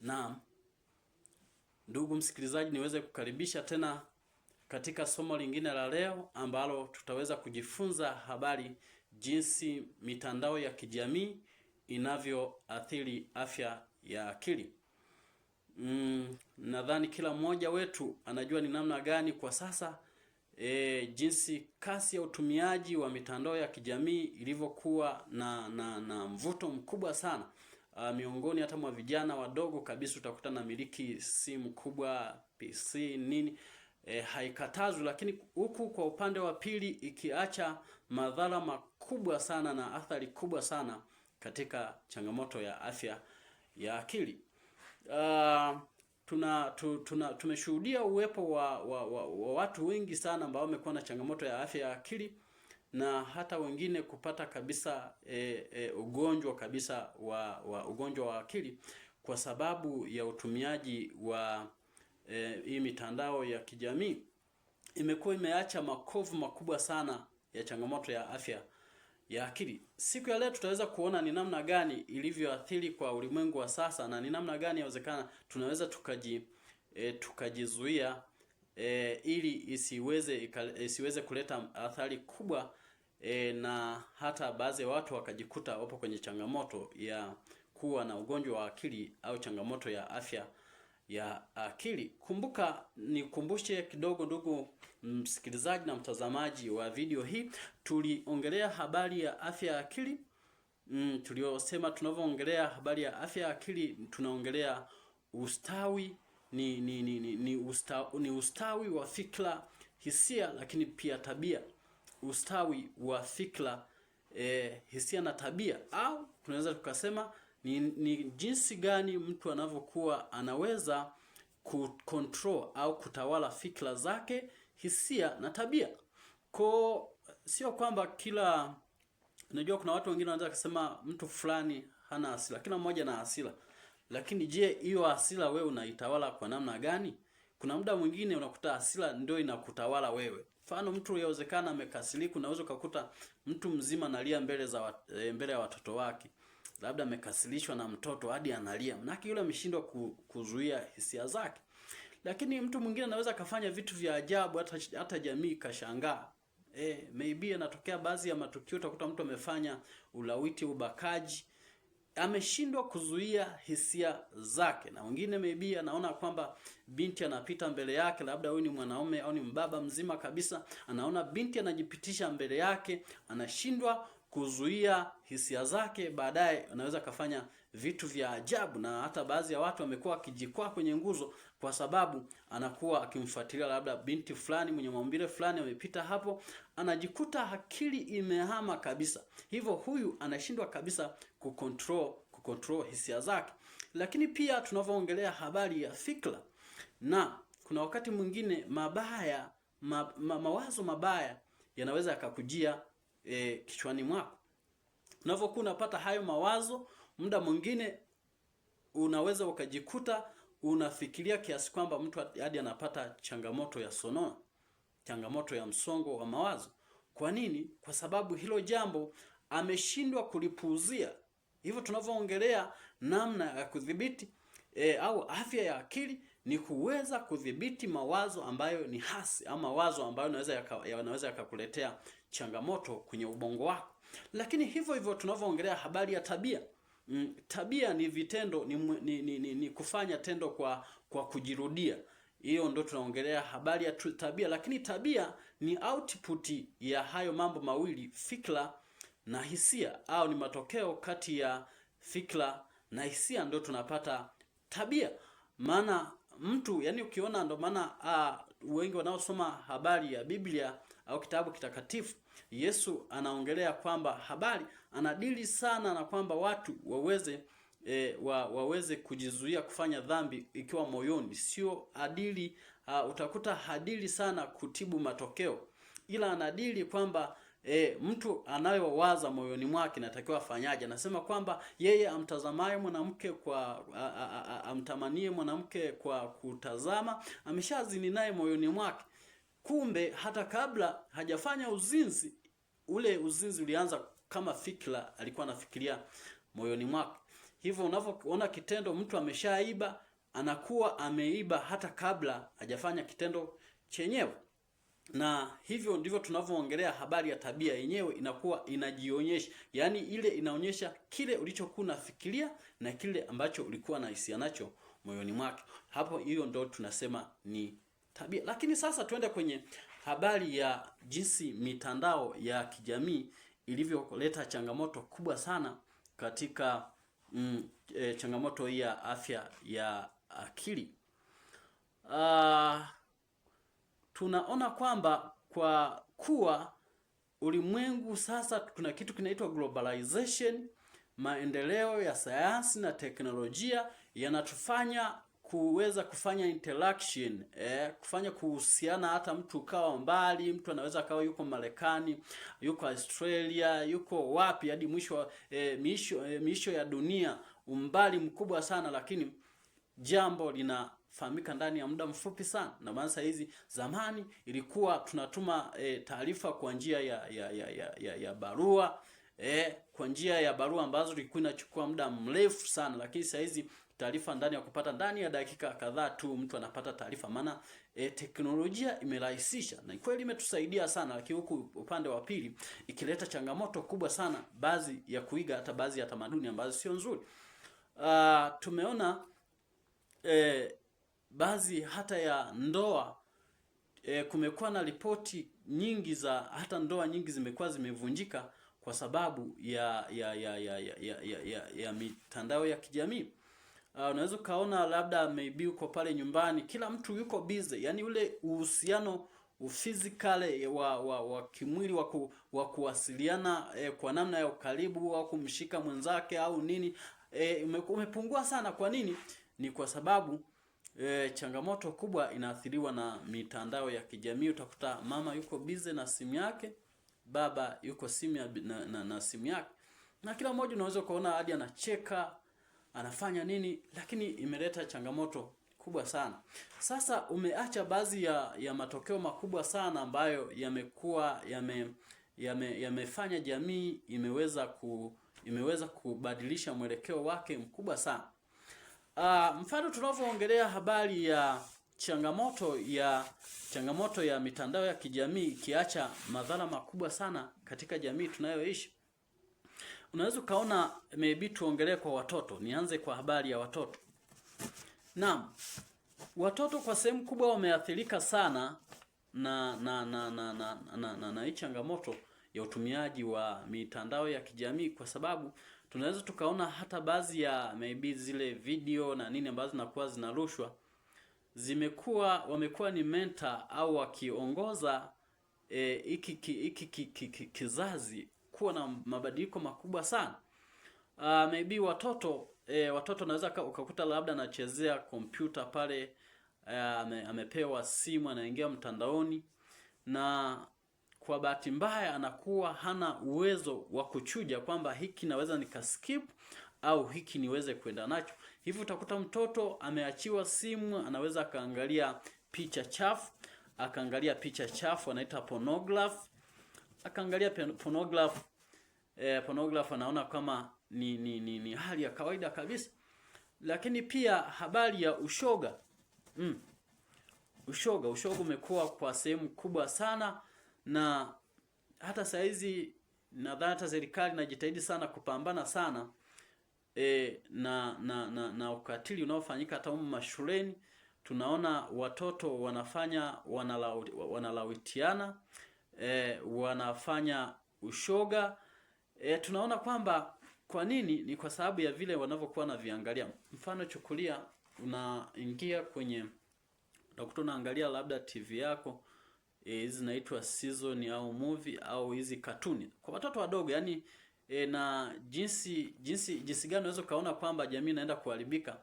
Naam, ndugu msikilizaji, niweze kukaribisha tena katika somo lingine la leo ambalo tutaweza kujifunza habari jinsi mitandao ya kijamii inavyoathiri afya ya akili. Nadhani kila mmoja wetu anajua ni namna gani kwa sasa jinsi kasi ya utumiaji wa mitandao ya kijamii ilivyokuwa na mvuto mkubwa sana. Miongoni hata mwa vijana wadogo kabisa utakuta na miliki simu kubwa, PC nini, haikatazwi, lakini huku kwa upande wa pili ikiacha madhara makubwa sana na athari kubwa sana katika changamoto ya afya ya akili. Tumeshuhudia uwepo wa watu wengi sana ambao wamekuwa na changamoto ya afya ya akili, na hata wengine kupata kabisa ugonjwa kabisa wa ugonjwa wa akili kwa sababu ya utumiaji wa hii mitandao ya kijamii. Imekuwa imeacha makovu makubwa sana ya changamoto ya afya ya akili. Siku ya leo tutaweza kuona ni namna gani ilivyoathiri kwa ulimwengu wa sasa, na ni namna gani inawezekana tunaweza tukajizuia ili isiweze kuleta athari kubwa, na hata baadhi ya watu wakajikuta wapo kwenye changamoto ya kuwa na ugonjwa wa akili au changamoto ya afya ya akili. Kumbuka, nikumbushe kidogo ndugu msikilizaji na mtazamaji wa video hii, tuliongelea habari ya afya ya akili. Tuliosema tunavyoongelea habari ya afya ya akili tunaongelea ustawi ni ustawi wa fikra, hisia, lakini pia tabia. Ustawi wa fikra, hisia na tabia, au tunaweza tukasema ni jinsi gani mtu anavyokuwa anaweza kucontrol au kutawala fikra zake, hisia na tabia. Kwa sio kwamba unajua kuna watu wengine wanaweza kusema mtu fulani hana hasira. Kila mmoja ana hasira. Lakini je, hiyo hasira wewe unaitawala kwa namna gani? Kuna muda mwingine unakuta hasira ndio inakutawala wewe. Mfano, mtu yawezekana amekasirika, unaweza kukuta mtu mzima analia mbele ya watoto wake. Labda amekasirishwa na mtoto hadi analia. Manake yule ameshindwa kuzuia hisia zake. Lakini mtu mwingine anaweza kafanya vitu vya ajabu hata jamii kashangaa. Maybe anatokea baadhi ya matukio, utakuta mtu amefanya ulawiti, ubakaji, ameshindwa kuzuia hisia zake. Na wengine maybe anaona kwamba binti anapita mbele yake, labda huyu ni mwanaume au ni mbaba mzima kabisa, anaona binti anajipitisha mbele yake, anashindwa kuzuia hisia zake, baadaye anaweza kafanya vitu vya ajabu. Na hata baadhi ya watu wamekuwa wakijikwaa kwenye nguzo kwa sababu anakuwa akimfuatilia labda binti fulani mwenye maumbile fulani amepita hapo, anajikuta akili imehama kabisa. Hivyo huyu anashindwa kabisa kucontrol hisia zake. Lakini pia tunavyoongelea habari ya fikra, na kuna wakati mwingine mawazo mabaya yanaweza yakakujia kichwani mwako. Unavyokuwa unapata hayo mawazo, muda mwingine unaweza ukajikuta unafikiria kiasi kwamba mtu hadi anapata changamoto ya sonona, changamoto ya msongo wa mawazo. Kwa nini? Kwa sababu hilo jambo ameshindwa kulipuuzia. Hivyo tunavyoongelea namna ya kudhibiti au afya ya akili ni kuweza kudhibiti mawazo ambayo ni hasi, ama mawazo ambayo yanaweza yakakuletea changamoto kwenye ubongo wako. Lakini hivyo tunavyoongelea habari ya tabia. Tabia ni vitendo, ni kufanya tendo kwa kujirudia. Hiyo ndio tunaongelea habari ya tabia. Lakini tabia ni output ya hayo mambo mawili, fikra na hisia, au ni matokeo kati ya fikra na hisia, ndio tunapata tabia. Maana mtu, yani ukiona, ndio maana wengi wanaosoma habari ya Biblia au kitabu kitakatifu, Yesu anaongelea kwamba habari anadili sana na kwamba watu waweze kujizuia kufanya dhambi ikiwa moyoni. Sio adili, utakuta hadili sana kutibu matokeo, ila anadili kwamba mtu anayowaza moyoni mwake natakiwa afanyaje. Anasema kwamba yeye amtazamaye mwanamke amtamanie mwanamke kwa kutazama, ameshazini naye moyoni mwake. Kumbe hata kabla hajafanya uzinzi, ule uzinzi ulianza kama fikra alikuwa anafikiria moyoni mwake. Hivyo unavyoona kitendo mtu ameshaiba, anakuwa ameiba hata kabla hajafanya kitendo chenyewe. Na hivyo ndivyo tunavyoongelea habari ya tabia yenyewe, inakuwa inajionyesha. Yaani ile inaonyesha kile ulichokuwa unafikiria na kile ambacho ulikuwa na hisia nacho moyoni mwake. Hapo hiyo ndo tunasema ni tabia. Lakini sasa tuende kwenye habari ya jinsi mitandao ya kijamii ilivyoleta changamoto kubwa sana katika changamoto hii ya afya ya akili. Tunaona kwamba kwa kuwa ulimwengu sasa kuna kitu kinaitwa globalization, maendeleo ya sayansi na teknolojia yanatufanya kuweza kufanya interaction, kufanya kuhusiana. Hata mtu ukawa mbali, mtu anaweza akawa yuko Marekani, yuko Australia, yuko wapi hadi mwisho miisho ya dunia, umbali mkubwa sana, lakini jambo linafahamika ndani ya muda mfupi sana. Na maana hizi zamani ilikuwa tunatuma taarifa kwa njia ya barua, kwa njia ya barua ambazo ilikuwa inachukua muda mrefu sana, lakini sasa hizi taarifa ndani ya dakika kadhaa tu mtu anapata taarifa. Maana teknolojia imerahisisha na kweli imetusaidia sana, lakini huku upande wa pili ikileta changamoto kubwa sana, baadhi ya kuiga hata baadhi ya tamaduni ambazo sio nzuri. Tumeona baadhi hata ya ndoa, kumekuwa na ripoti nyingi za hata ndoa nyingi zimekuwa zimevunjika kwa sababu ya mitandao ya kijamii. Unaweza kaona labda maybe uko pale nyumbani, kila mtu yuko busy, yani ule uhusiano physically wa kimwili wa kuwasiliana kwa namna ya ukaribu au kumshika mwenzake au nini, umepungua sana. Kwa nini? Ni kwa sababu changamoto kubwa inaathiriwa na mitandao ya kijamii. Utakuta mama yuko busy na simu yake, baba yuko na simu yake, na kila mmoja unaweza kuona hadi anacheka, anafanya nini, lakini imeleta changamoto kubwa sana. Sasa umeacha baadhi ya matokeo makubwa sana ambayo yamekuwa yamefanya jamii imeweza kubadilisha mwelekeo wake mkubwa sana. Mfano tunavyoongelea habari ya changamoto ya mitandao ya kijamii ikiacha madhara makubwa sana katika jamii tunayoishi. Unaweza kaona maybe tuongelee kwa watoto. Nianze kwa habari ya watoto. Naam. Watoto kwa sehemu kubwa wameathirika sana na hii changamoto ya utumiaji wa mitandao ya kijamii, kwa sababu tunaweza tukaona hata baadhi ya maybe zile video na nini ambazo zinakuwa zinarushwa wamekuwa ni mentor au wakiongoza kizazi kuwa na mabadiliko makubwa sana. Maybe watoto naweza ukakuta labda anachezea kompyuta pale, amepewa simu, anaingia mtandaoni, na kwa bahati mbaya anakuwa hana uwezo wa kuchuja kwamba hiki naweza nikaskip au hiki niweze kwenda nacho. Hivyo utakuta mtoto ameachiwa simu, anaweza akaangalia picha chafu, anaita pornography. Akaangalia pornography, anaona kama ni hali ya kawaida kabisa. Lakini pia habari ya ushoga. Ushoga umekuwa kwa sehemu kubwa sana, na hata saizi nadhani hata serikali inajitahidi sana kupambana sana na ukatili unaofanyika hata mashuleni. Tunaona watoto wanalawitiana, wanafanya ushoga. Tunaona kwamba kwa nini? Ni kwa sababu ya vile wanavyokuwa na viangalia. Mfano chukulia, unaingia kwenye utakuta unaangalia labda TV yako, hizi zinaitwa season au movie au hizi katuni kwa watoto wadogo, yani na jinsi gani unaweza kaona kwamba jamii inaenda kuharibika.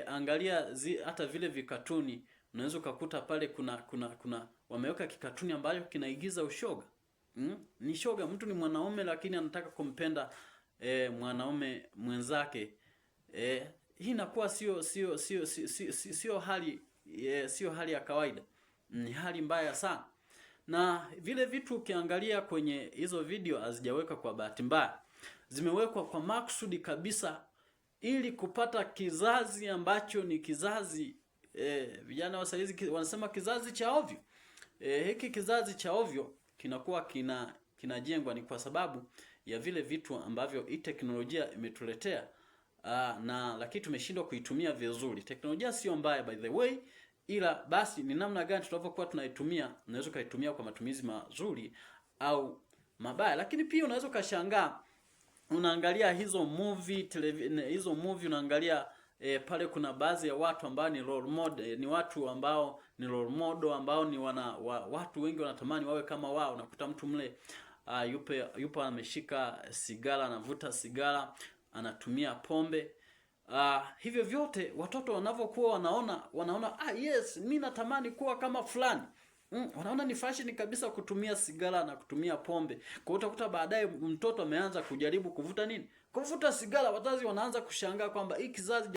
Angalia hata vile vikatuni, unaweza kukuta pale kuna wameweka kikatuni ambacho kinaigiza ushoga. Ni shoga, mtu ni mwanaume lakini anataka kumpenda mwanaume mwenzake. Hii inakuwa sio hali ya kawaida. Ni hali mbaya sana. Na vile vitu ukiangalia kwenye hizo video hazijaweka kwa bahati mbaya. Zimewekwa kwa makusudi kabisa ili kupata kizazi ambacho ni kizazi vijana wa saizi wanasema kizazi cha ovyo. Hiki kizazi cha ovyo kinakuwa kinajengwa ni kwa sababu ya vile vitu ambavyo hii teknolojia imetuletea, lakini tumeshindwa kuitumia vizuri. Teknolojia sio mbaya by the way, ila basi ni namna gani tunavyokuwa tunaitumia. Unaweza kuitumia kwa matumizi mazuri au mabaya. Lakini pia unaweza ukashangaa, unaangalia hizo movie unaangalia pale kuna baadhi ya watu ambao ni role model, ni watu ambao ni role model ambao ni watu wengi wanatamani wawe kama wao. Unakuta mtu mle yupo ameshika sigara, anavuta sigara, anatumia pombe. Hivyo vyote watoto wanavyokuwa wanaona yes, mimi natamani kuwa kama fulani. Wanaona ni fashion kabisa kutumia sigara na kutumia pombe. Kwa utakuta baadaye mtoto ameanza kujaribu kuvuta nini? Kuvuta sigara. Wazazi wanaanza kushangaa kwamba hii kizazi